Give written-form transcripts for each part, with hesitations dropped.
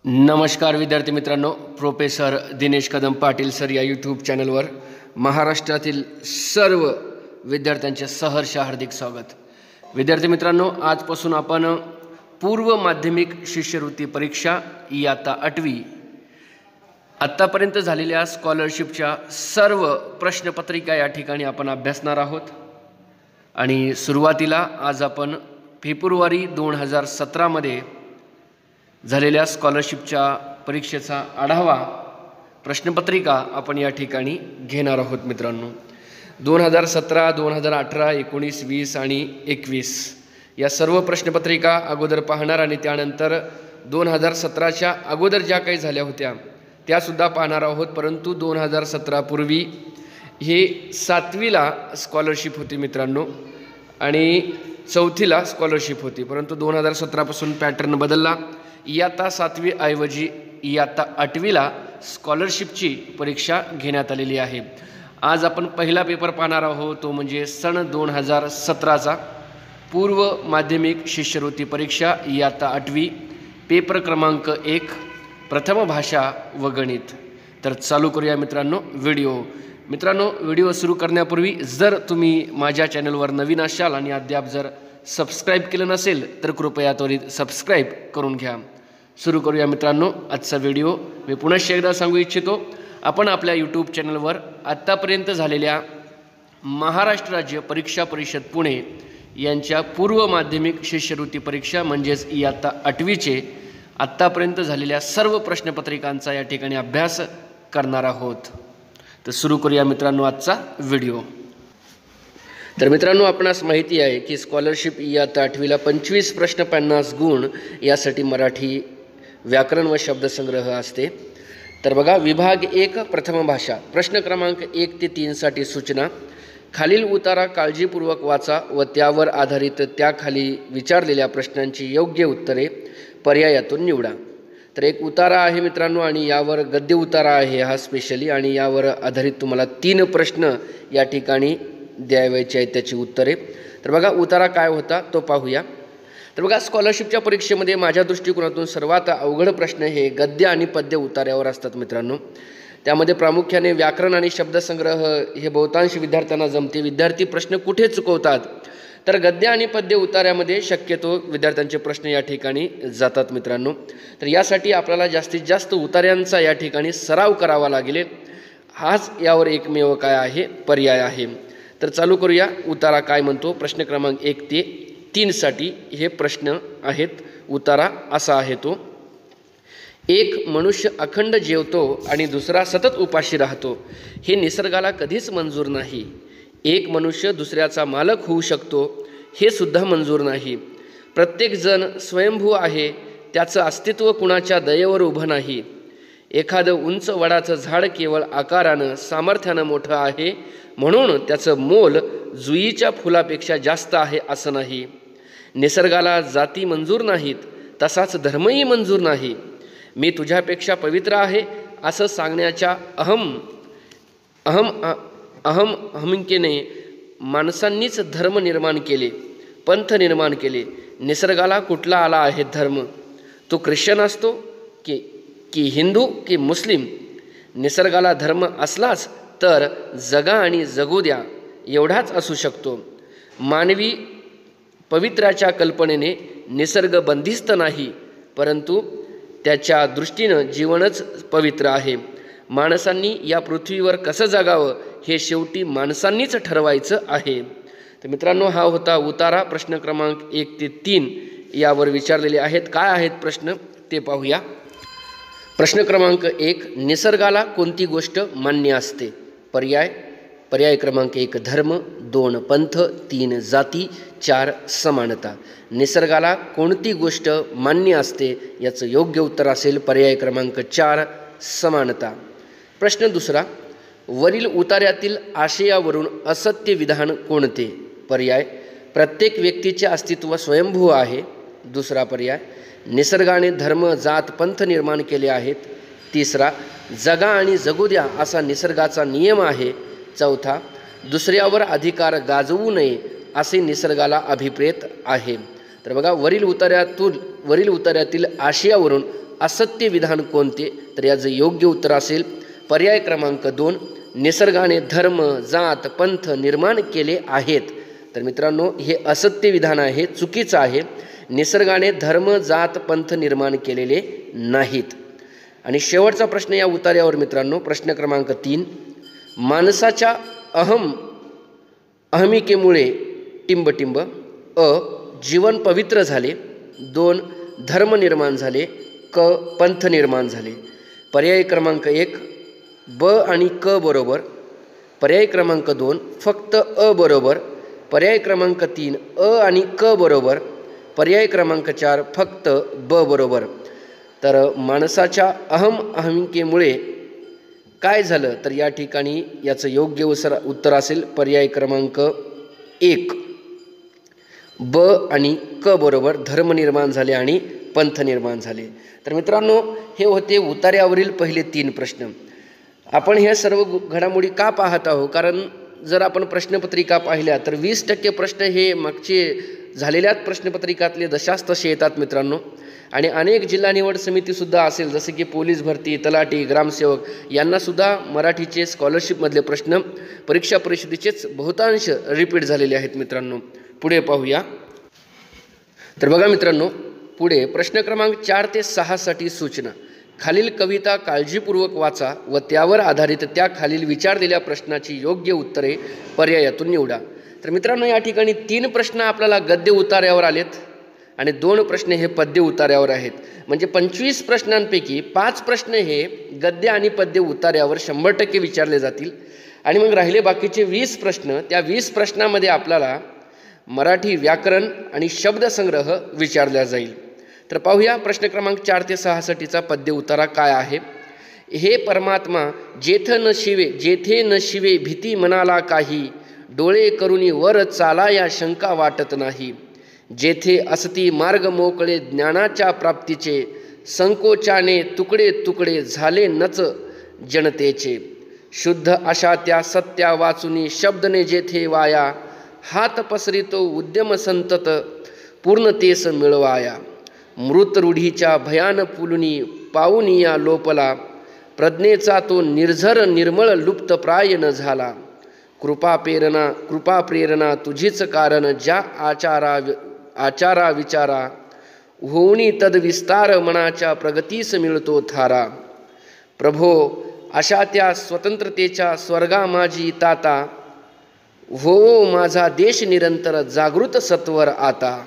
नमस्कार विद्यार्थी मित्रांनो, प्रोफेसर दिनेश कदम पाटील सर या यूट्यूब चॅनलवर महाराष्ट्रातील सर्व विद्यार्थ्यांचे सहर्ष हार्दिक स्वागत। विद्यार्थी मित्रांनो, आजपासून आपण पूर्व माध्यमिक शिष्यवृत्ती परीक्षा इयत्ता 8वी आत्तापर्यंत झालेल्या स्कॉलरशिपच्या सर्व प्रश्नपत्रिका या ठिकाणी आपण अभ्यासणार आहोत। आणि सुरुवातीला आज आपण फेब्रुवारी 2017 मध्ये झालेल्या स्कॉलरशिपच्या परीक्षेचा आढावा प्रश्नपत्रिका आपण या ठिकाणी घेणार आहोत। मित्रांनो, 2017, 2018, 19, 20 आणि 21 या सर्व प्रश्नपत्रिका अगोदर पाहणार आणि त्यानंतर 2017च्या अगोदर ज्या काही झाल्या होत्या त्यासुद्धा पाहणार आहोत। परंतु 2017 पूर्वी हे 7वीला स्कॉलरशिप होती मित्रांनो आणि 4थीला स्कॉलरशिप होती, परंतु 2017 पासून पॅटर्न बदलला। इयत्ता 7वी ऐवजी इयत्ता 8वीला स्कॉलरशिपची परीक्षा घेण्यात आलेली आहे। आज आपण पहिला पेपर पाहणार आहोत, तो म्हणजे सन 2017चा पूर्व माध्यमिक शिष्यवृत्ती परीक्षा इयत्ता 8वी पेपर क्रमांक 1 प्रथम भाषा व गणित। तर चालू करूया मित्रांनो व्हिडिओ। मित्रांनो, व्हिडिओ सुरू करण्यापूर्वी जर तुम्ही माझ्या चॅनलवर नवीन असाल आणि अद्याप जर सबस्क्राईब केलं नसेल तर कृपया त्वरित सबस्क्राईब करून घ्या। सुरू करूया मित्रांनो आजचा व्हिडिओ। मी पुन्हा एकदा सांगू इच्छितो, आपण आपल्या यूट्यूब चॅनलवर आत्तापर्यंत झालेल्या महाराष्ट्र राज्य परीक्षा परिषद पुणे यांच्या पूर्व माध्यमिक शिष्यवृत्ती परीक्षा म्हणजेच इयत्ता 8वीचे आत्तापर्यंत झालेल्या सर्व प्रश्नपत्रिकांचा या ठिकाणी अभ्यास करणार आहोत। तर सुरू करूया मित्रांनो आजचा व्हिडिओ। तर मित्रांनो, आपणास माहिती आहे की स्कॉलरशिप इयत्ता 8वीला 25 प्रश्न 50 गुण यासाठी मराठी व्याकरण व शब्दसंग्रह असते। तर बघा, विभाग 1 प्रथम भाषा प्रश्न क्रमांक 1 ते 3 साठी सूचना। खालील उतारा काळजीपूर्वक वाचा व त्यावर आधारित त्याखाली विचारलेल्या प्रश्नांची योग्य उत्तरे पर्यायातून निवडा। तर एक उतारा आहे मित्रांनो आणि यावर गद्य उतारा आहे हा स्पेशली, आणि यावर आधारित तुम्हाला 3 प्रश्न या ठिकाणी द्यावयाचे आहेत त्याची उत्तरे। तर बघा, उतारा काय होता तो पाहूया। तर बघा, स्कॉलरशिपच्या परीक्षेमध्ये माझ्या दृष्टिकोनातून सर्वात अवघड प्रश्न हे गद्य आणि पद्य उतार्यावर असतात मित्रांनो। त्यामध्ये प्रामुख्याने व्याकरण आणि शब्दसंग्रह हे बहुतांश विद्यार्थ्यांना जमते। विद्यार्थी प्रश्न कुठे चुकवतात तर गद्य आणि पद्य उतार्यामध्ये शक्यतो विद्यार्थ्यांचे प्रश्न या ठिकाणी जातात मित्रांनो। तर यासाठी आपल्याला जास्तीत जास्त उतार्यांचा या ठिकाणी सराव करावा लागेल। हाच यावर एकमेव काय आहे पर्याय आहे। तर चालू करूया, उतारा काय म्हणतो। प्रश्न क्रमांक 1 ते 3 साठी हे प्रश्न आहेत। उतारा असा आहे तो: एक मनुष्य अखंड जेवतो आणि दुसरा सतत उपाशी राहतो, हे निसर्गाला कधीच मंजूर नाही। एक मनुष्य दुसऱ्याचा मालक होऊ शकतो, हे सुद्धा मंजूर नाही। प्रत्येक जण स्वयंभू आहे, त्याचं अस्तित्व कुणाच्या दयेवर उभं नाही। एखादं उंच वडाचं झाड केवळ आकारानं सामर्थ्यानं मोठं आहे म्हणून त्याचं मोल जुईच्या फुलापेक्षा जास्त आहे असं नाही। निसर्गाला जाती मंजूर नाहीत, तसाच धर्मही मंजूर नाही। मी तुझ्यापेक्षा पवित्र आहे असं सांगण्याच्या अहमकेने माणसांनीच धर्म निर्माण केले, पंथ निर्माण केले। निसर्गाला कुठला आला आहे धर्म? तो ख्रिश्चन असतो की हिंदू की मुस्लिम? निसर्गाला धर्म असलाच तर जगा आणि जगू द्या एवढाच असू शकतो। मानवी पवित्राच्या कल्पनेने निसर्ग बंदिस्त नाही, परंतु त्याच्या दृष्टीनं जीवनच पवित्र आहे। माणसांनी या पृथ्वीवर कसं जगावं हे शेवटी माणसांनीच ठरवायचं आहे। तर मित्रांनो, हा होता उतारा। प्रश्न क्रमांक 1 ते 3 यावर विचारलेले आहेत। काय आहेत प्रश्न ते पाहूया। प्रश्न क्रमांक 1: निसर्गाला कोणती गोष्ट मान्य असते? पर्याय क्रमांक 1 धर्म, 2 पंथ, 3 जाती, 4 समानता। निसर्गाला कोणती गोष्ट मान्य असते याचं योग्य उत्तर असेल पर्याय क्रमांक 4 समानता। प्रश्न दुसरा: वरील उतार्यातील आशयावरून असत्य विधान कोणते? पर्याय: प्रत्येक व्यक्तीचे अस्तित्व स्वयंभू आहे। दुसरा पर्याय: निसर्गाने धर्म, जात, पंथ निर्माण केले आहेत। तिसरा: जगा आणि जगू द्या असा निसर्गाचा नियम आहे। चौथा: दुसऱ्यावर अधिकार गाजवू नये असे निसर्गाला अभिप्रेत आहे। तर बघा, वरील उतार्यातील आशयावरून असत्य विधान कोणते? तर याचं योग्य उत्तर असेल पर्याय क्रमांक 2, निसर्गाने धर्म, जात, पंथ निर्माण केले आहेत. तर मित्रांनो, हे असत्य विधान आहे, चुकीचं आहे. निसर्गाने धर्म, जात, पंथ निर्माण केलेले नाहीत. आणि शेवटचा प्रश्न या उतार्यावर मित्रांनो, प्रश्न क्रमांक 3, माणसाच्या अहमिकेमुळे टिंबटिंब जीवन पवित्र झाले, 2 धर्म निर्माण झाले, पंथ निर्माण झाले. पर्याय क्रमांक 1 ब आणि क बरोबर, पर्याय क्रमांक 2 फक्त अ बरोबर, पर्याय क्रमांक 3 अ आणि क बरोबर, पर्याय क्रमांक 4 फक्त ब बरोबर. तर माणसाच्या अहमिकेमुळे काय झालं? तर या ठिकाणी याचं योग्य उत्तर असेल पर्याय क्रमांक 1 ब आणि क बरोबर, धर्म निर्माण झाले आणि पंथ निर्माण झाले. तर मित्रांनो, हे होते उतार्यावरील पहिले 3 प्रश्न. आपण ह्या सर्व घडामोडी का पाहत आहोत? कारण जर आपण प्रश्नपत्रिका पाहिल्या तर 20% प्रश्न हे मागचे झालेल्याच प्रश्नपत्रिकातले जशास तसे येतात मित्रांनो. आणि अनेक जिल्हा निवड समितीसुद्धा असेल, जसे की पोलीस भरती, तलाठी, ग्रामसेवक यांनासुद्धा मराठीचे स्कॉलरशिपमधले प्रश्न परीक्षा परिषदेचेच बहुतांश रिपीट झालेले आहेत मित्रांनो. पुढे पाहूया. तर बघा मित्रांनो, पुढे प्रश्न क्रमांक 4 ते 6 साठी सूचना. खालील कविता काळजीपूर्वक वाचा व त्यावर आधारित त्या खालील विचारलेल्या प्रश्नाची योग्य उत्तरे पर्यायातून निवडा. तर मित्रांनो, या ठिकाणी 3 प्रश्न आपल्याला गद्य उतार्यावर आलेत आणि 2 प्रश्न हे पद्य उतार्यावर आहेत. म्हणजे 25 प्रश्नांपैकी 5 प्रश्न हे गद्य आणि पद्य उतार्यावर 100% विचारले जातील. आणि मग राहिले बाकीचे 20 प्रश्न. त्या 20 प्रश्नामध्ये आपल्याला मराठी व्याकरण आणि शब्दसंग्रह विचारला जाईल. तर पाहूया प्रश्न क्रमांक 4 ते 6 साठीचा पद्य उतारा काय आहे. हे परमात्मा जेथे न शिवे भीती मनाला काही, डोळे करुनी वर चाला या शंका वाटत नाही. जेथे असती मार्ग मोकळे ज्ञानाच्या प्राप्तीचे, संकोचाने तुकडे तुकडे झाले नच जनतेचे. शुद्ध अशा त्या सत्या वाचुनी शब्दने जेथे वाया, हात पसरितो उद्यम संतत पूर्णतेस मिळवाया. मृत रूढीच्या भयान पुलुनी पाऊनिया लोपला, प्रज्ञेचा तो निर्झर निर्मळ लुप्त प्राय न झाला. कृपा प्रेरणा तुझीच कारण, ज्या आचारा विचारा, होऊनी तद विस्तार मनाच्या प्रगतीस मिळतो थारा. प्रभो अशा त्या स्वतंत्रतेच्या स्वर्गा माझी ताता, हो माझा देश निरंतर जागृत सत्वर आता.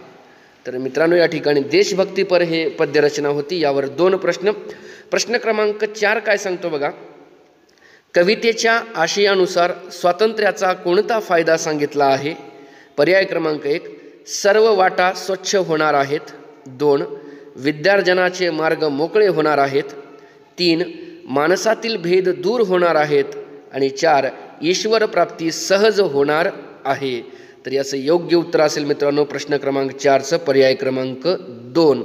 तर मित्रांनो, या ठिकाणी देशभक्तीपर हे पद्यरचना होती. यावर 2 प्रश्न. प्रश्न क्रमांक 4 काय सांगतो बघा. कवितेच्या आशयानुसार स्वातंत्र्याचा कोणता फायदा सांगितला आहे? पर्याय क्रमांक 1 सर्व वाटा स्वच्छ होणार आहेत, 2 विद्यार्जनाचे मार्ग मोकळे होणार आहेत, 3 माणसातील भेद दूर होणार आहेत आणि 4 ईश्वर प्राप्ती सहज होणार आहे. तर याचं योग्य उत्तर असेल मित्रांनो प्रश्न क्रमांक 4चं पर्याय क्रमांक 2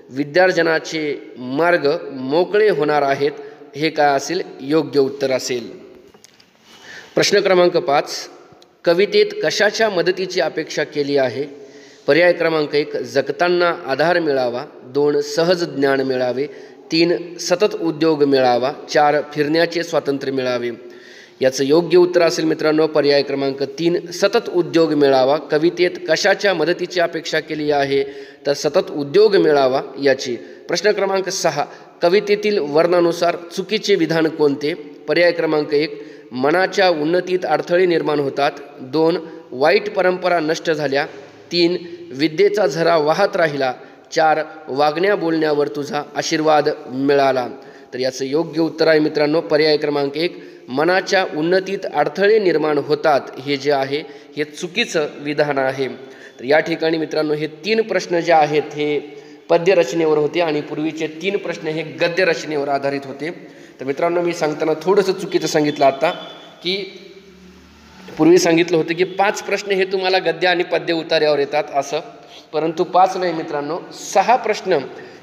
विद्यार्जनाचे मार्ग मोकळे होणार आहेत, हे काय असेल योग्य उत्तर असेल. प्रश्न क्रमांक 5 कवितेत कशाच्या मदतीची अपेक्षा केली आहे? पर्याय क्रमांक 1 जगताना आधार मिळावा, 2 सहज ज्ञान मिळावे, 3 सतत उद्योग मिळावा, 4 फिरण्याचे स्वातंत्र्य मिळावे. याचं योग्य उत्तर असेल मित्रांनो पर्याय क्रमांक 3 सतत उद्योग मिळावा. कवितेत कशाच्या मदतीची अपेक्षा केली आहे? तर सतत उद्योग मिळावा याची. प्रश्न क्रमांक 6 कवितेतील वर्णानुसार चुकीचे विधान कोणते? पर्याय क्रमांक 1 मनाच्या उन्नतीत अडथळे निर्माण होतात, 2 वाईट परंपरा नष्ट झाल्या, 3 विद्येचा झरा वाहत राहिला, 4 वागण्या बोलण्यावर तुझा आशीर्वाद मिळाला. तर याचं योग्य उत्तर आहे मित्रांनो पर्याय क्रमांक 1 मनाच्या उन्नतीत अडथळे निर्माण होतात, हे जे आहे हे चुकीचं विधान आहे. तर या ठिकाणी मित्रांनो हे 3 प्रश्न जे आहेत हे पद्य रचनेवर होते आणि पूर्वीचे 3 प्रश्न हे गद्य रचनेवर आधारित होते. तर मित्रांनो मी सांगताना थोडंसं चुकीचं सांगितलं आता, की पूर्वी सांगितलं होतं की 5 प्रश्न हे तुम्हाला गद्य आणि पद्य उतार्यावर येतात असं, परंतु 5 नाही मित्रांनो 6 प्रश्न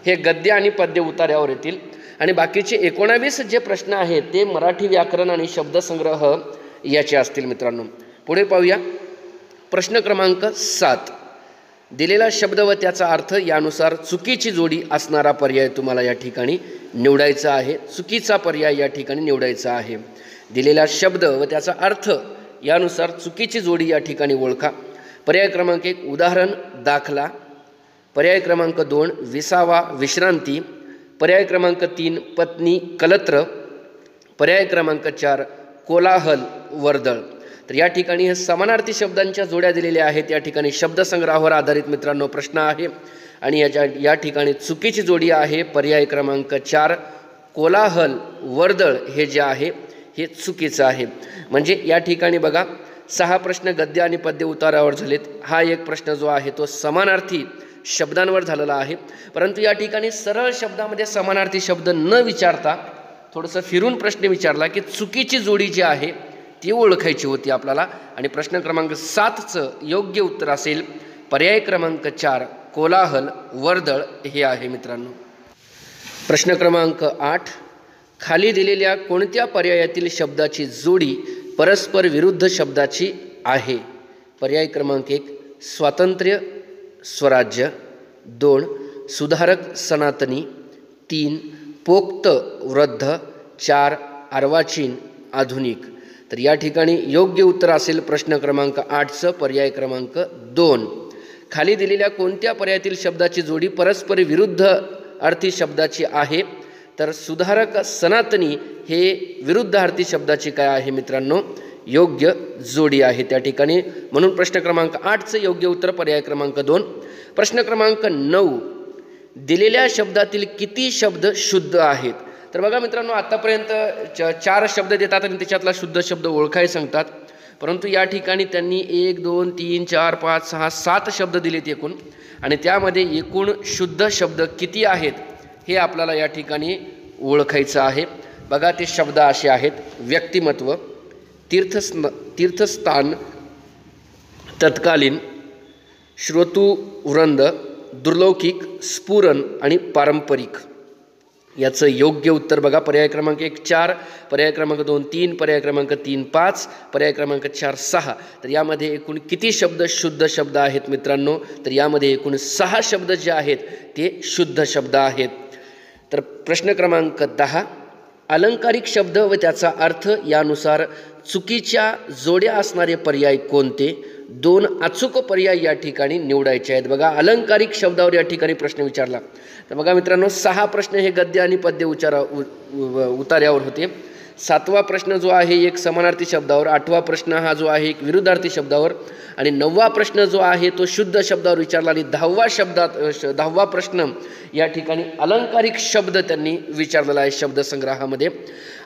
हे गद्य आणि पद्य उतार्यावर येतील आणि बाकीचे 19 जे प्रश्न आहेत ते मराठी व्याकरण आणि शब्दसंग्रह याचे असतील मित्रांनो. पुढे पाहूया प्रश्न क्रमांक 7 दिलेला शब्द व त्याचा अर्थ यानुसार चुकीची जोडी असणारा पर्याय तुम्हाला या ठिकाणी निवडायचा आहे. चुकीचा पर्याय या ठिकाणी निवडायचा आहे. दिलेला शब्द व त्याचा अर्थ यानुसार चुकीची जोडी या ठिकाणी ओळखा. पर्याय क्रमांक 1 उदाहरण दाखला. पर्याय क्रमांक 2 विसावा विश्रांती. पर्याय क्रमांक 3 पत्नी कलत्र. पर्याय क्रमांक 4 कोलाहल वर्दळ. तर या ठिकाणी हे समानार्थी शब्दांच्या जोड्या दिलेल्या आहेत. या ठिकाणी शब्दसंग्रहावर आधारित मित्रांनो प्रश्न आहे आणि या ठिकाणी चुकीची जोडी आहे पर्याय क्रमांक 4 कोलाहल वर्दळ. हे जे आहे हे चुकीचं आहे. म्हणजे या ठिकाणी बघा 6 प्रश्न गद्य आणि पद्य उतारावर झालेत. हा एक प्रश्न जो आहे तो समानार्थी शब्दांवर झालेला आहे. परंतु या ठिकाणी सरळ शब्दामध्ये समानार्थी शब्द न विचारता थोडंसं फिरून प्रश्न विचारला की चुकीची जोडी जी आहे ती ओळखायची होती आपल्याला. आणि प्रश्न क्रमांक 7चं योग्य उत्तर असेल पर्याय क्रमांक 4 कोलाहल वर्दळ हे आहे मित्रांनो. प्रश्न क्रमांक 8 खाली दिलेल्या कोणत्या पर्यायातील शब्दाची जोडी परस्पर विरुद्ध शब्दाची आहे? पर्याय क्रमांक 1 स्वातंत्र्य स्वराज्य. 2 सुधारक सनातनी. 3 पोक्त वृद्ध. 4 अर्वाचीन आधुनिक. तर या ठिकाणी योग्य उत्तर असेल प्रश्न क्रमांक 8चं पर्याय क्रमांक 2. खाली दिलेल्या कोणत्या पर्यायातील शब्दाची जोडी परस्पर विरुद्ध अर्थी शब्दाची आहे? तर सुधारक सनातनी हे विरुद्धार्थी शब्दाची काय आहे मित्रांनो? योग्य जोडी आहे त्या ठिकाणी. म्हणून प्रश्न क्रमांक 8चं योग्य उत्तर पर्याय क्रमांक 2. प्रश्न क्रमांक 9 दिलेल्या शब्दातील किती शब्द शुद्ध आहेत? तर बघा मित्रांनो आतापर्यंत 4 शब्द देतात आणि त्याच्यातला शुद्ध शब्द ओळखाय सांगतात. परंतु या ठिकाणी त्यांनी 1 2 3 4 5 6 7 शब्द दिलेत एकूण. आणि त्यामध्ये एकूण शुद्ध शब्द किती आहेत हे आपल्याला या ठिकाणी ओळखायचं आहे. बघा ते शब्द असे आहेत: व्यक्तिमत्व, तीर्थस्थान, तत्कालीन, श्रोतुवृंद, दुर्लौकिक, स्फुरण आणि पारंपरिक. याचं योग्य उत्तर बघा पर्याय क्रमांक 1 4, पर्याय क्रमांक 2 3, पर्याय क्रमांक 3 5, पर्याय क्रमांक 4 6. तर यामध्ये एकूण किती शब्द शुद्ध शब्द आहेत मित्रांनो? तर यामध्ये एकूण 6 शब्द जे आहेत ते शुद्ध शब्द आहेत. तर प्रश्न क्रमांक 10 अलंकारिक शब्द व त्याचा अर्थ यानुसार चुकीच्या जोड्या असणारे पर्याय कोणते? 2 अचूक पर्याय या ठिकाणी निवडायचे आहेत. बघा अलंकारिक शब्दावर या ठिकाणी प्रश्न विचारला. तर बघा मित्रांनो 6 प्रश्न हे गद्य आणि पद्य उतार्यावर होते. 7वा प्रश्न जो आहे एक समानार्थी शब्दावर, 8वा प्रश्न हा जो आहे एक विरुद्धार्थी शब्दावर आणि 9वा प्रश्न जो आहे तो शुद्ध शब्दावर विचारला आणि 10वा प्रश्न या ठिकाणी अलंकारिक शब्द त्यांनी विचारलेला आहे. शब्दसंग्रहामध्ये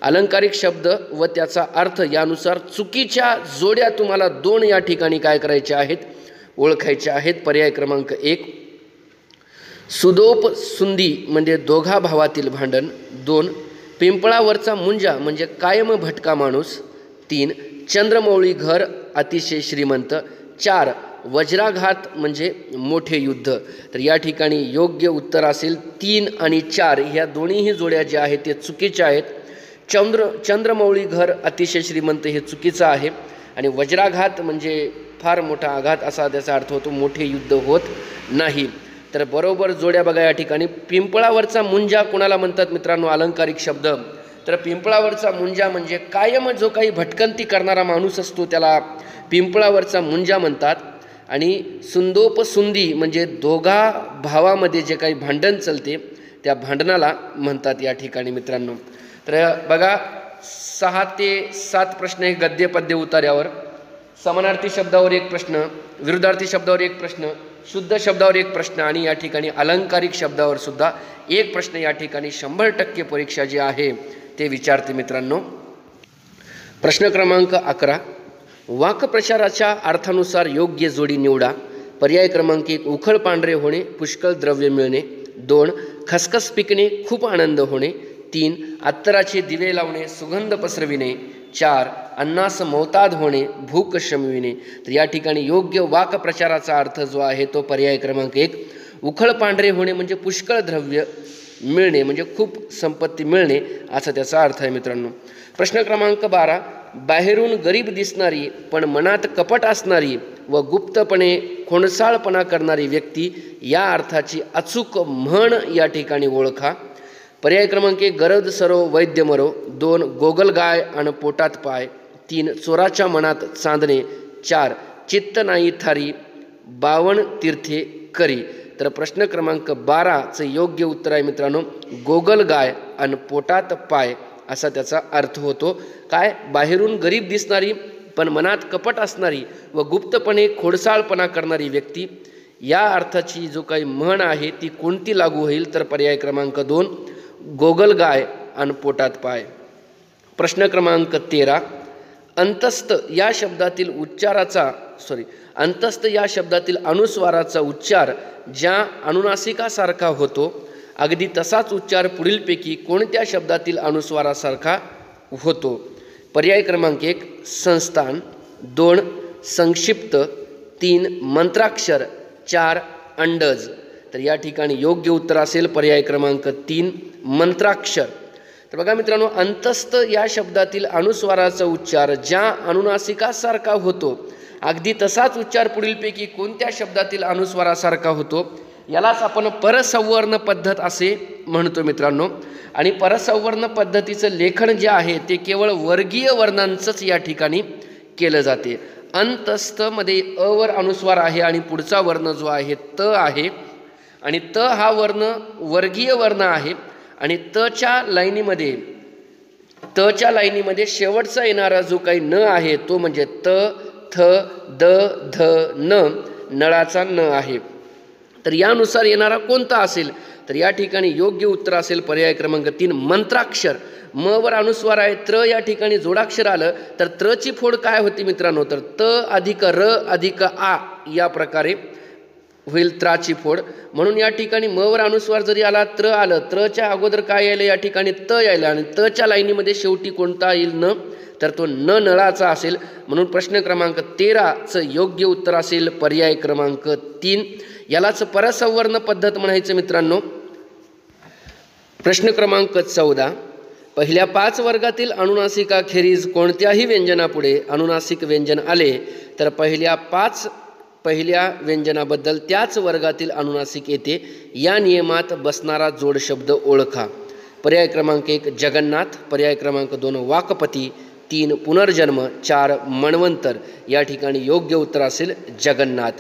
अलंकारिक शब्द व त्याचा अर्थ यानुसार चुकीच्या जोड्या तुम्हाला 2 या ठिकाणी काय करायच्या आहेत? ओळखायच्या आहेत. पर्याय क्रमांक 1 सुदोप सुंदी म्हणजे दोघा भावातील भांडण. 2 पिंपळावरचा मुंजा म्हणजे कायम भटका माणूस. 3 चंद्रमौळी घर अतिशय श्रीमंत. 4 वज्राघात म्हणजे मोठे युद्ध. तर या ठिकाणी योग्य उत्तर असेल 3 आणि 4 ह्या दोन्हीही जोड्या ज्या आहेत ते चुकीच्या आहेत. चंद्रमौळी घर अतिशय श्रीमंत हे चुकीचं आहे आणि वज्राघात म्हणजे फार मोठा आघात असा त्याचा अर्थ होतो, मोठे युद्ध होत नाही. तर बरोबर जोड्या बघा या ठिकाणी. पिंपळावरचा मुंजा कोणाला म्हणतात मित्रांनो? अलंकारिक शब्द. तर पिंपळावरचा मुंजा म्हणजे कायम जो काही भटकंती करणारा माणूस असतो त्याला पिंपळावरचा मुंजा म्हणतात. आणि सुंदोप सुंदी म्हणजे दोघा भावामध्ये जे काही भांडण चालते त्या भांडणाला म्हणतात या ठिकाणी मित्रांनो. तर बघा 6 ते 7 प्रश्न हे गद्य पद्य उतार्यावर. समानार्थी शब्दावर एक प्रश्न, विरुद्धार्थी शब्दावर एक प्रश्न, शुद्ध शब्दावर एक प्रश्न आणि या ठिकाणी अलंकारिक शब्दावर सुद्धा एक प्रश्न या ठिकाणी 100% परीक्षा जी आहे ते विचारते मित्रांनो. प्रश्न क्रमांक 11 वाक्प्रचाराच्या अर्थानुसार योग्य जोडी निवडा. पर्याय क्रमांक 1 उखळ पांढरे होणे, पुष्कळ द्रव्य मिळणे. 2 खसखस पिकणे, खूप आनंद होणे. 3 अत्तराचे दिवे लावणे, सुगंध पसरविणे. 4 अन्नास मोताद होणे, भूक शमविणे. तर या ठिकाणी योग्य वाक्प्रचाराचा अर्थ जो आहे तो पर्याय क्रमांक 1 उखळ पांढरे होणे म्हणजे पुष्कळ द्रव्य मिळणे म्हणजे खूप संपत्ती मिळणे असा त्याचा अर्थ आहे मित्रांनो. प्रश्न क्रमांक 12 बाहेरून गरीब दिसणारी पण मनात कपट असणारी व गुप्तपणे खोडसाळपणा करणारी व्यक्ती या अर्थाची अचूक म्हण या ठिकाणी ओळखा. पर्याय क्रमांक 1 गरज सरो वैद्य मरो. 2 गोगलगाय आणि पोटात पाय. 3 चोराच्या मनात चांदणे. 4 चित्त नाही थारी 52 तीर्थे करी. तर प्रश्न क्रमांक 12चं योग्य उत्तर आहे मित्रांनो गोगलगाय आणि पोटात पाय असा त्याचा अर्थ होतो. काय? बाहेरून गरीब दिसणारी पण मनात कपट असणारी व गुप्तपणे खोडसाळपणा करणारी व्यक्ती या अर्थाची जो काही म्हण आहे ती कोणती लागू होईल? तर पर्याय क्रमांक 2 गोगलगाय आणि पोटात पाय. प्रश्न क्रमांक 13 अंतस्थ या शब्दातील अंतस्थ या शब्दातील अनुस्वाराचा उच्चार ज्या अनुनासिकासारखा होतो अगदी तसाच उच्चार पुढीलपैकी कोणत्या शब्दातील अनुस्वारासारखा होतो? पर्याय क्रमांक 1 संस्थान. 2 संक्षिप्त. 3 मंत्राक्षर. 4 अंडज. तर या ठिकाणी योग्य उत्तर असेल पर्याय क्रमांक 3 मंत्राक्षर. तर बघा मित्रांनो अंतस्थ या शब्दातील अनुस्वाराचा उच्चार ज्या अनुनासिकासारखा होतो अगदी तसाच उच्चार पुढीलपैकी कोणत्या शब्दातील अनुस्वारासारखा होतो यालाच आपण परसंवर्ण पद्धत असे म्हणतो मित्रांनो. आणि परसंवर्ण पद्धतीचं लेखन जे आहे ते केवळ वर्गीय वर्णांचंच या ठिकाणी केलं जाते. अंतस्थमध्ये अ वर अनुस्वार आहे आणि पुढचा वर्ण जो आहे त आहे आणि त हा वर्ण वर्गीय वर्ण आहे आणि तच्या लाईनीमध्ये शेवटचा येणारा जो काही न आहे तो म्हणजे त थ द ध न नळाचा न आहे. तर यानुसार येणारा कोणता असेल? तर या ठिकाणी योग्य उत्तर असेल पर्याय क्रमांक 3 मंत्राक्षर. म वर अनुस्वार आहे त्र या ठिकाणी जोडाक्षर आलं तर त्रची फोड काय होती मित्रांनो? तर त अधिक र अधिक आ या प्रकारे होईल त्राची फोड. म्हणून या ठिकाणी म वर अनुस्वार जरी आला त्र आलं त्रच्या अगोदर काय यायला या ठिकाणी त यायला आणि तच्या लाईनीमध्ये शेवटी कोणता येईल? न. तर तो न नळाचा असेल. म्हणून प्रश्न क्रमांक 13चं योग्य उत्तर असेल पर्याय क्रमांक 3. यालाच परसंवर्ण पद्धत म्हणायचं मित्रांनो. प्रश्न क्रमांक 14 पहिल्या 5 वर्गातील अनुनासिकाखेरीज कोणत्याही व्यंजनापुढे अनुनासिक व्यंजन आले तर पहिल्या व्यंजनाबद्दल त्याच वर्गातील अनुनासिक येते. या नियमात बसणारा जोड शब्द ओळखा. पर्याय क्रमांक 1 जगन्नाथ. पर्याय क्रमांक 2 वाकपती. 3 पुनर्जन्म. 4 मन्वंतर. या ठिकाणी योग्य उत्तर असेल जगन्नाथ.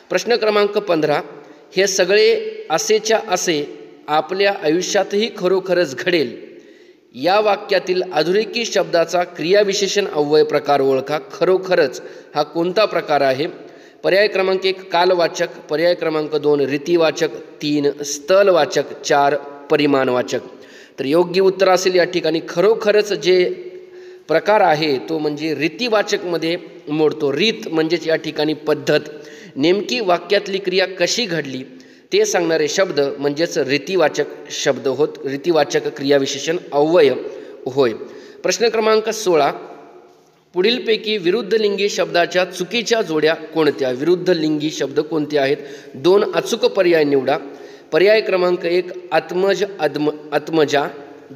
प्रश्न क्रमांक 15 हे सगळे असेच्या असे आपल्या आयुष्यातही खरोखरच घडेल या वाक्यातील अधोरेखित शब्दाचा क्रियाविशेषण अव्यय प्रकार ओळखा. खरोखरच हा कोणता प्रकार आहे? पर्याय क्रमांक 1 कालवाचक. पर्याय क्रमांक 2 रीतिवाचक. 3 स्थलवाचक. 4 परिमाणवाचक. तर योग्य उत्तर असेल या ठिकाणी खरोखरच जे प्रकार आहे तो म्हणजे रीतिवाचकमध्ये मोडतो. रीत म्हणजेच या ठिकाणी पद्धत. नेमकी वाक्यातली क्रिया कशी घडली ते सांगणारे शब्द म्हणजेच रीतिवाचक शब्द रीतिवाचक क्रियाविशेषण अव्यय होय. प्रश्न क्रमांक 16 पुढीलपैकी विरुद्धलिंगी शब्दाच्या चुकीच्या जोड्या कोणत्या? विरुद्धलिंगी शब्द कोणते आहेत? 2 अचूक पर्याय निवडा. पर्याय क्रमांक 1 आत्मज आत्मजा.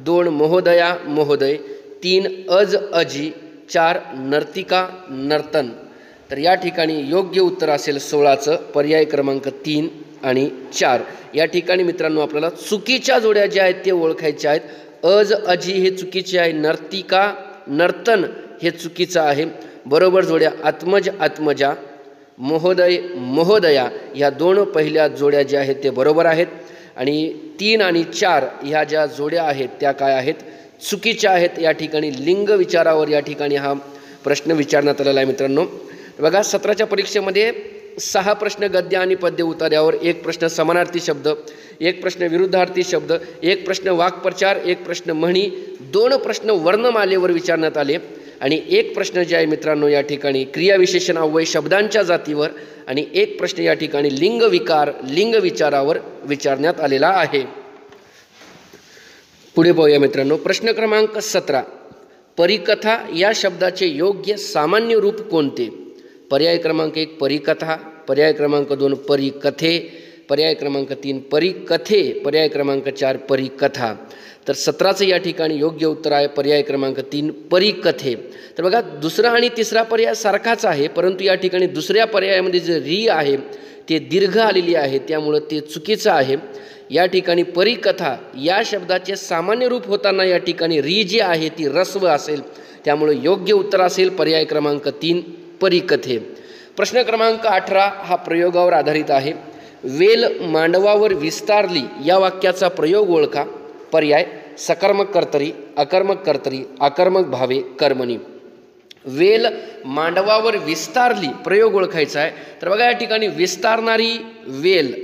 2 महोदया महोदय. 3 अज अजी. 4 नर्तिका नर्तन. तर या ठिकाणी योग्य उत्तर असेल 16चं पर्याय क्रमांक 3 आणि 4. या ठिकाणी मित्रांनो आपल्याला चुकीच्या जोड्या ज्या आहेत ते ओळखायच्या आहेत. अज अजी हे चुकीचे आहे. नर्तिका नर्तन हे चुकीचं आहे. बरोबर जोड्या आत्मज आत्मजा महोदय महोदया ह्या 2 पहिल्या जोड्या ज्या आहेत ते बरोबर आहेत. आणि 3 आणि 4 ह्या ज्या जोड्या आहेत त्या काय आहेत? चुकीच्या आहेत. या ठिकाणी लिंग विचारावर या ठिकाणी हा प्रश्न विचारण्यात आलेला आहे मित्रांनो. बघा 17च्या परीक्षेमध्ये 6 प्रश्न गद्य आणि पद्य उतार्यावर, 1 प्रश्न समानार्थी शब्द, 1 प्रश्न विरुद्धार्थी शब्द, 1 प्रश्न वाक्प्रचार, 1 प्रश्न म्हणी, 2 प्रश्न वर्णमालेवर विचारण्यात आले आणि 1 प्रश्न जे आहे मित्रांनो या ठिकाणी क्रियाविशेषण अव्यय शब्दांच्या जातीवर आणि 1 प्रश्न या ठिकाणी लिंग विकार लिंग विचारावर विचारण्यात आलेला आहे. पुढे पाहूया मित्रांनो. प्रश्न क्रमांक 17 परिकथा या शब्दाचे योग्य सामान्य रूप कोणते? पर्याय क्रमांक 1 परिकथा. पर्याय क्रमांक 2 परिकथे. पर्याय क्रमांक 3 परिकथे, पर्याय क्रमांक 4 परिकथा. तर 17चं या ठिकाणी योग्य उत्तर आहे पर्याय क्रमांक 3 परिकथे. तर बघा दुसरा आणि तिसरा पर्याय सारखाच आहे, परंतु या ठिकाणी दुसऱ्या पर्यायामध्ये जे री आहे ते दीर्घ आलेली आहे, त्यामुळं ते चुकीचं आहे. या ठिकाणी परिकथा या शब्दाचे सामान्य रूप होताना या ठिकाणी री जी आहे ती रस्व असेल, त्यामुळे योग्य उत्तर असेल पर्याय क्रमांक 3 परिकथे. प्रश्न क्रमांक 18 हा प्रयोगावर आधारित आहे. वेल मांडवावर विस्तारली या वाक्याचा प्रयोग ओळखा. पर्याय सकर्मक कर्तरी, अकर्मक कर्तरी, आकर्मक भावे, कर्मणी. वेल मांडवावर विस्तारली प्रयोग ओळखायचा आहे. तर बघा या ठिकाणी विस्तारणारी वेल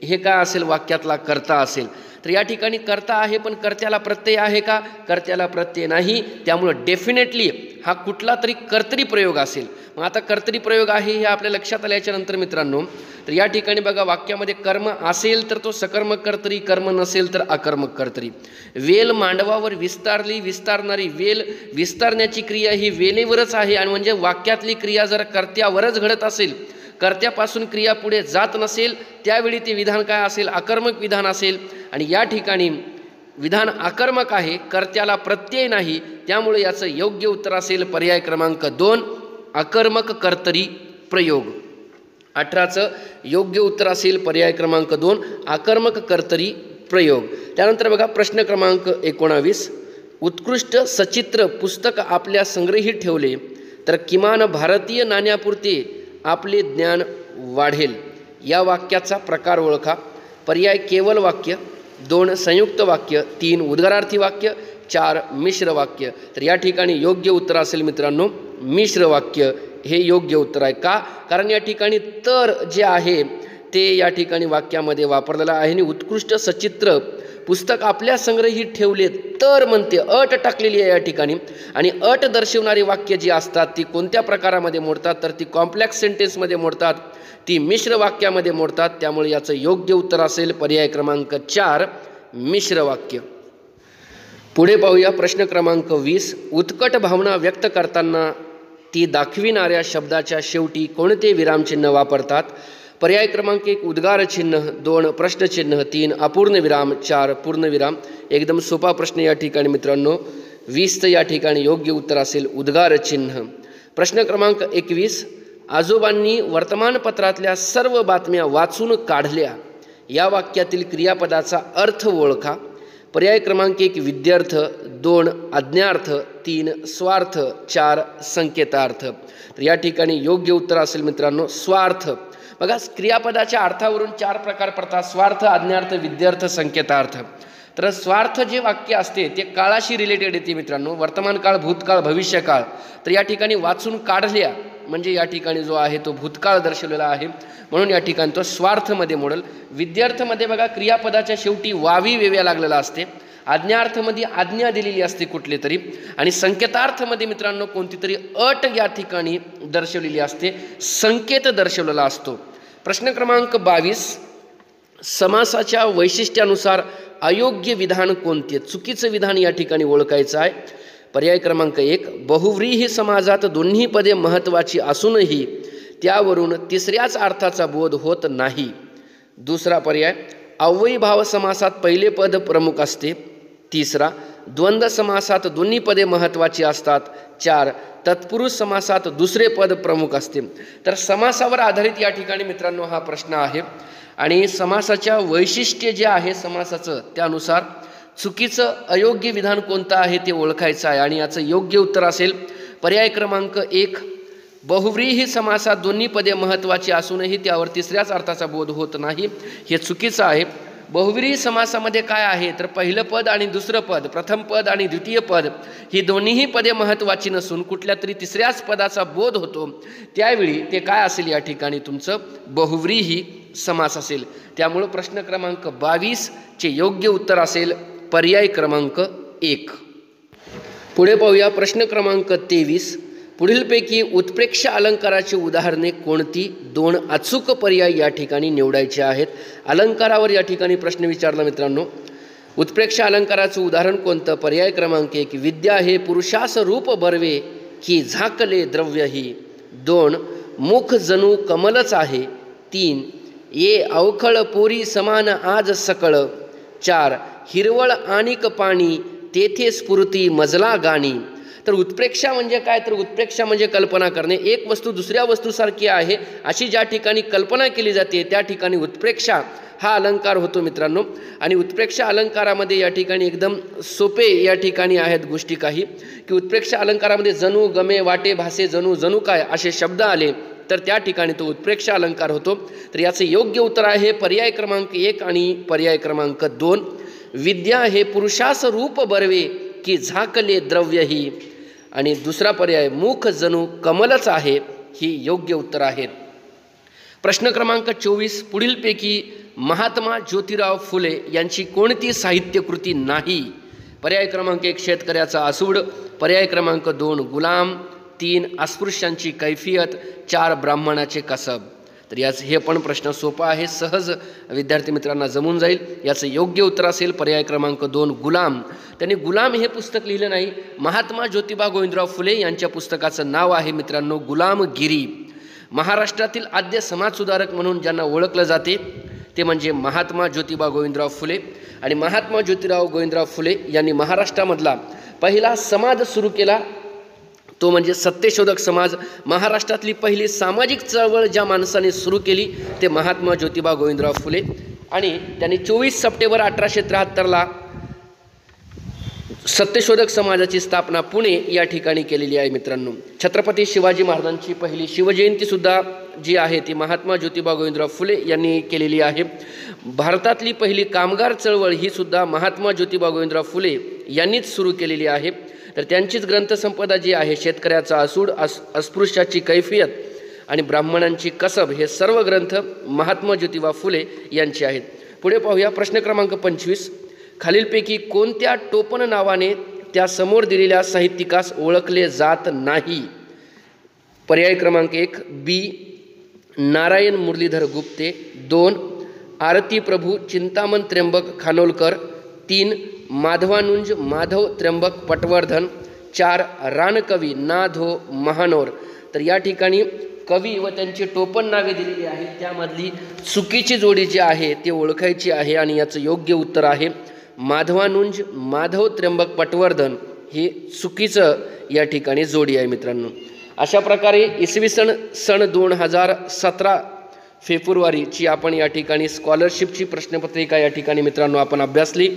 हे काय असेल, वाक्यातला कर्ता असेल. तर या ठिकाणी कर्ता आहे, पण कर्त्याला प्रत्यय आहे का? कर्त्याला प्रत्यय नाही, त्यामुळं डेफिनेटली हा कुठला तरी कर्तरी प्रयोग असेल. मग आता कर्तरी प्रयोग आहे हे आपल्या लक्षात आल्याच्या नंतर मित्रांनो, तर या ठिकाणी बघा वाक्यामध्ये कर्म असेल तर तो सकर्मक कर्तरी, कर्म नसेल तर अकर्मक कर्तरी. वेल मांडवावर विस्तारली, विस्तारणारी वेल, विस्तारण्याची क्रिया ही वेलेवरच आहे. आणि म्हणजे वाक्यातली क्रिया जर कर्त्यावरच घडत असेल, कर्त्यापासून क्रिया पुढे जात नसेल, त्यावेळी ते विधान काय असेल? आकर्मक विधान असेल. आणि या ठिकाणी विधान आकर्मक आहे, कर्त्याला प्रत्यय नाही, त्यामुळे याचं योग्य उत्तर असेल पर्याय क्रमांक 2 आकर्मक कर्तरी प्रयोग. 18चं योग्य उत्तर असेल पर्याय क्रमांक 2 आकर्मक कर्तरी प्रयोग. त्यानंतर बघा प्रश्न क्रमांक 19 उत्कृष्ट सचित्र पुस्तक आपल्या संग्रही ठेवले तर किमान भारतीय नाण्यापुरते आपले ज्ञान वाढेल. या वाक्याचा प्रकार ओळखा. पर्याय केवल वाक्य, 2 संयुक्त वाक्य, 3 उद्गारार्थी वाक्य, 4 मिश्र वाक्य. तर या ठिकाणी योग्य उत्तर असेल मित्रांनो मिश्र वाक्य हे योग्य उत्तर आहे. का? कारण या ठिकाणी तर जे आहे ते या ठिकाणी वाक्यामध्ये वापरलेलं आहे. आणि उत्कृष्ट सचित्र पुस्तक आपल्या संग्रही ठेवले तर म्हणते, अट टाकलेली आहे या ठिकाणी. आणि अट दर्शवणारी वाक्य जी असतात ती कोणत्या प्रकारामध्ये मोडतात? तर ती कॉम्प्लेक्स सेंटेन्समध्ये मोडतात, ती मिश्र वाक्यामध्ये मोडतात. त्यामुळे याचं योग्य उत्तर असेल पर्याय क्रमांक 4 मिश्र वाक्य. पुढे पाहूया प्रश्न क्रमांक 20 उत्कट भावना व्यक्त करताना ती दाखविणाऱ्या शब्दाच्या शेवटी कोणते विरामचिन्ह वापरतात? पर्याय क्रमांक 1 उद्गार चिन्ह, 2 प्रश्नचिन्ह, 3 अपूर्ण विराम, 4 पूर्णविराम. एकदम सोपा प्रश्न या ठिकाणी मित्रांनो. 20चं या ठिकाणी योग्य उत्तर असेल उद्गार चिन्ह. प्रश्न क्रमांक 21 आजोबांनी वर्तमानपत्रातल्या सर्व बातम्या वाचून काढल्या. या वाक्यातील क्रियापदाचा अर्थ ओळखा. पर्याय क्रमांक 1 विद्यार्थ, 2 आज्ञार्थ, 3 स्वार्थ, 4 संकेतार्थ. तर या ठिकाणी योग्य उत्तर असेल मित्रांनो स्वार्थ. बघा क्रियापदाच्या अर्थावरून 4 प्रकार पडतात: स्वार्थ, आज्ञार्थ, विद्यार्थ, संकेतार्थ. तर स्वार्थ जे वाक्य असते ते काळाशी रिलेटेड येते मित्रांनो, वर्तमान काळ, भूतकाळ, भविष्यकाळ. तर या ठिकाणी वाचून काढल्या म्हणजे या ठिकाणी जो आहे तो भूतकाळ दर्शवलेला आहे, म्हणून या ठिकाणी तो स्वार्थमध्ये मोडेल. विद्यार्थमध्ये बघा क्रियापदाच्या शेवटी वावी वेव्या लागलेला असते. आज्ञार्थमध्ये आज्ञा दिलेली असते कुठले तरी. आणि संकेतार्थमध्ये मित्रांनो कोणती तरी अट या ठिकाणी दर्शवलेली असते, संकेत दर्शवलेला असतो. प्रश्न क्रमांक 22 समासाच्या वैशिष्ट्यानुसार अयोग्य विधान कोणते? चुकीचं विधान या ठिकाणी ओळखायचं आहे. पर्याय क्रमांक 1 बहुव्रीही समाजात दोन्ही पदे महत्त्वाची असूनही त्यावरून तिसऱ्याच अर्थाचा बोध होत नाही. दुसरा पर्याय अव्ययीभाव समासात पहिले पद प्रमुख असते. तिसरा द्वंद्व समासात दोन्ही पदे महत्त्वाची असतात. 4 तत्पुरुष समासात दुसरे पद प्रमुख असते. तर समासावर आधारित या ठिकाणी मित्रांनो हा प्रश्न आहे. आणि समासाच्या वैशिष्ट्य जे आहे समासाचं त्यानुसार चुकीचं अयोग्य विधान कोणतं आहे ते ओळखायचं आहे. आणि याचं योग्य उत्तर असेल पर्याय क्रमांक 1 बहुव्रीही समासात दोन्ही पदे महत्त्वाची असूनही त्यावर तिसऱ्याच अर्थाचा बोध होत नाही, हे चुकीचं आहे. बहुव्रीही समासामध्ये काय आहे तर पहिलं पद आणि दुसरं पद, प्रथम पद आणि द्वितीय पद ही दोन्हीही पदे महत्त्वाची नसून कुठल्या तरी तिसऱ्याच पदाचा बोध होतो, त्यावेळी ते काय असेल या ठिकाणी तुमचं बहुव्रीही समास असेल. त्यामुळं प्रश्न क्रमांक 22चे योग्य उत्तर असेल पर्याय क्रमांक 1. पुढे पाहूया प्रश्न क्रमांक 23 पुढीलपैकी उत्प्रेक्ष अलंकाराची उदाहरणे कोणती? 2 अचूक पर्याय या ठिकाणी निवडायचे आहेत. अलंकारावर या ठिकाणी प्रश्न विचारला मित्रांनो. उत्प्रेक्ष अलंकाराचं उदाहरण कोणतं? पर्याय क्रमांक 1 विद्या हे पुरुषास रूप बरवे की झाकले द्रव्यही. 2 मुख जणू कमलच आहे. 3 ये अवखळ पोरी समान आज सकळ. 4 हिरवळ आणिक पाणी तेथे स्फुरती मजला गाणी. तर उत्प्रेक्षा म्हणजे काय? तर उत्प्रेक्षा म्हणजे कल्पना करणे. एक वस्तू दुसऱ्या वस्तूसारखी आहे अशी ज्या ठिकाणी कल्पना केली जाते त्या ठिकाणी उत्प्रेक्षा हा अलंकार होतो मित्रांनो. आणि उत्प्रेक्षा अलंकारामध्ये या ठिकाणी एकदम सोपे या ठिकाणी आहेत गोष्टी काही, की उत्प्रेक्षा अलंकारामध्ये जणू गमे वाटे भासे जणू जणू काय असे शब्द आले तर त्या ठिकाणी तो उत्प्रेक्षा अलंकार होतो. तर याचे योग्य उत्तर आहे पर्याय क्रमांक 1 आणि पर्याय क्रमांक 2. विद्या हे पुरुषास रूप बरवे की झाकले द्रव्यही. आणि दुसरा पर्याय मुख जणू कमलच आहे, ही योग्य उत्तर आहेत. प्रश्न क्रमांक 24 पुढीलपैकी महात्मा ज्योतिराव फुले यांची कोणती साहित्यकृती नाही? पर्याय क्रमांक 1 शेतकऱ्याचा आसूड, पर्याय क्रमांक 2 गुलाम, 3 अस्पृश्यांची कैफियत, 4 ब्राह्मणाचे कसब. तर याच हे पण प्रश्न सोपा आहे, सहज विद्यार्थी मित्रांना जमून जाईल. याचं योग्य उत्तर असेल पर्याय क्रमांक 2 गुलाम. त्यांनी गुलाम हे पुस्तक लिहिलं नाही. महात्मा ज्योतिबा गोविंदराव फुले यांच्या पुस्तकाचं नाव आहे मित्रांनो गुलामगिरी. महाराष्ट्रातील आद्य समाजसुधारक म्हणून ज्यांना ओळखलं जाते ते म्हणजे महात्मा ज्योतिबा गोविंदराव फुले. आणि महात्मा ज्योतिराव गोविंदराव फुले यांनी महाराष्ट्रामधला पहिला समाज सुरू केला तो म्हणजे सत्यशोधक समाज. महाराष्ट्रातली पहिली सामाजिक चळवळ ज्या माणसाने सुरू केली ते महात्मा ज्योतिबा गोविंदराव फुले. आणि त्यांनी 24 सप्टेंबर 1873ला सत्यशोधक समाजाची स्थापना पुणे या ठिकाणी केलेली आहे मित्रांनो. छत्रपती शिवाजी महाराजांची पहिली शिवजयंतीसुद्धा जी आहे ती महात्मा ज्योतिबा गोविंदराव फुले यांनी केलेली आहे. भारतातली पहिली कामगार चळवळ ही सुद्धा महात्मा ज्योतिबा गोविंदराव फुले यांनीच सुरू केलेली आहे. तर त्यांचीच ग्रंथसंपदा जी आहे शेतकऱ्याचा आसूड, अस्पृश्याची कैफियत आणि ब्राह्मणांची कसब हे सर्व ग्रंथ महात्मा ज्योतिबा फुले यांचे आहेत. पुढे पाहूया प्रश्न क्रमांक 25 खालीलपैकी कोणत्या टोपण नावाने त्या समोर दिलेल्या साहित्यिकास ओळखले जात नाही? पर्याय क्रमांक 1 बी नारायण मुरलीधर गुप्ते, 2 आरती प्रभू चिंतामण त्र्यंबक खानोलकर, 3 माधवानुंज माधव त्र्यंबक पटवर्धन, 4 रानकवी नाधो महानोर. तर या ठिकाणी कवी व त्यांची टोपण नावे दिलेली आहेत त्यामधली चुकीची जोडी जी आहे ती ओळखायची आहे आणि याचं योग्य उत्तर आहे माधवानुंज माधव त्र्यंबक पटवर्धन. हे चुकीचं या ठिकाणी जोडी आहे मित्रांनो. अशा प्रकारे इसवी सन 2017 फेब्रुवारीची आपण या ठिकाणी स्कॉलरशिपची प्रश्नपत्रिका या ठिकाणी मित्रांनो आपण अभ्यासली.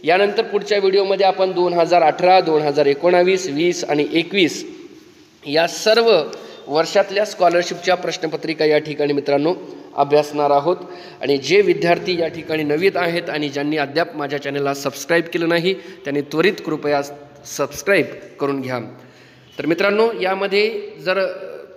यानंतर पुढच्या व्हिडिओमध्ये आपण 2018, 2019, 20 आणि 21 या सर्व वर्षातल्या स्कॉलरशिपच्या प्रश्नपत्रिका या ठिकाणी मित्रांनो अभ्यासणार आहोत. आणि जे विद्यार्थी या ठिकाणी नवीन आहेत आणि ज्यांनी अद्याप माझ्या चॅनलला सबस्क्राईब केलं नाही त्यांनी त्वरित कृपया सबस्क्राईब करून घ्या. तर मित्रांनो यामध्ये जर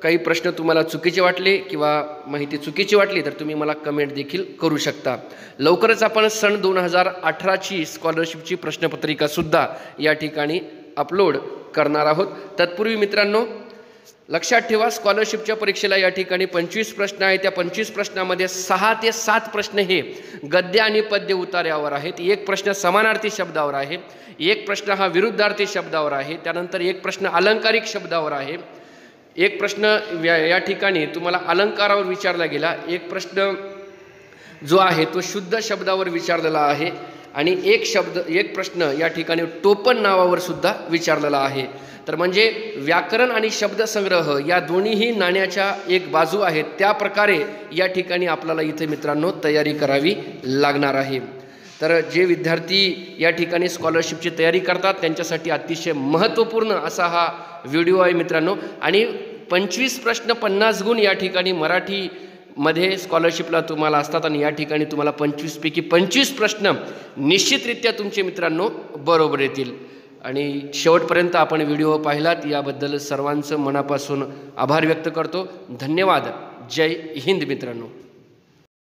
काही प्रश्न तुम्हाला चुकीचे वाटले किंवा माहिती चुकीची वाटली तर तुम्ही मला कमेंट देखील करू शकता. लवकरच आपण सन 2018ची स्कॉलरशिपची प्रश्नपत्रिकासुद्धा या ठिकाणी अपलोड करणार आहोत. तत्पूर्वी मित्रांनो लक्षात ठेवा स्कॉलरशिपच्या परीक्षेला या ठिकाणी 25 प्रश्न आहेत. त्या 25 प्रश्नामध्ये 6 ते 7 प्रश्न हे गद्य आणि पद्य उतार्यावर आहेत, 1 प्रश्न समानार्थी शब्दावर आहे, 1 प्रश्न हा विरुद्धार्थी शब्दावर आहे, त्यानंतर 1 प्रश्न अलंकारिक शब्दावर आहे, 1 प्रश्न या ठिकाणी तुम्हाला अलंकारावर विचारला गेला, 1 प्रश्न जो आहे तो शुद्ध शब्दावर विचारलेला आहे आणि 1 प्रश्न या ठिकाणी टोपण नावावर सुद्धा विचारलेला आहे. तर म्हणजे व्याकरण आणि शब्दसंग्रह या दोन्हीही नाण्याच्या एक बाजू आहेत. त्या प्रकारे या ठिकाणी आपल्याला इथे मित्रांनो तयारी करावी लागणार आहे. तर जे विद्यार्थी या ठिकाणी स्कॉलरशिपची तयारी करतात त्यांच्यासाठी अतिशय महत्त्वपूर्ण असा हा व्हिडिओ आहे मित्रांनो. आणि 25 प्रश्न 50 गुण या ठिकाणी मराठीमध्ये स्कॉलरशिपला तुम्हाला असतात आणि या ठिकाणी तुम्हाला 25 पैकी 25 प्रश्न निश्चितरित्या तुमचे मित्रांनो बरोबर येतील. आणि शेवटपर्यंत आपण व्हिडिओ पाहिलात याबद्दल सर्वांचं मनापासून आभार व्यक्त करतो. धन्यवाद. जय हिंद मित्रांनो.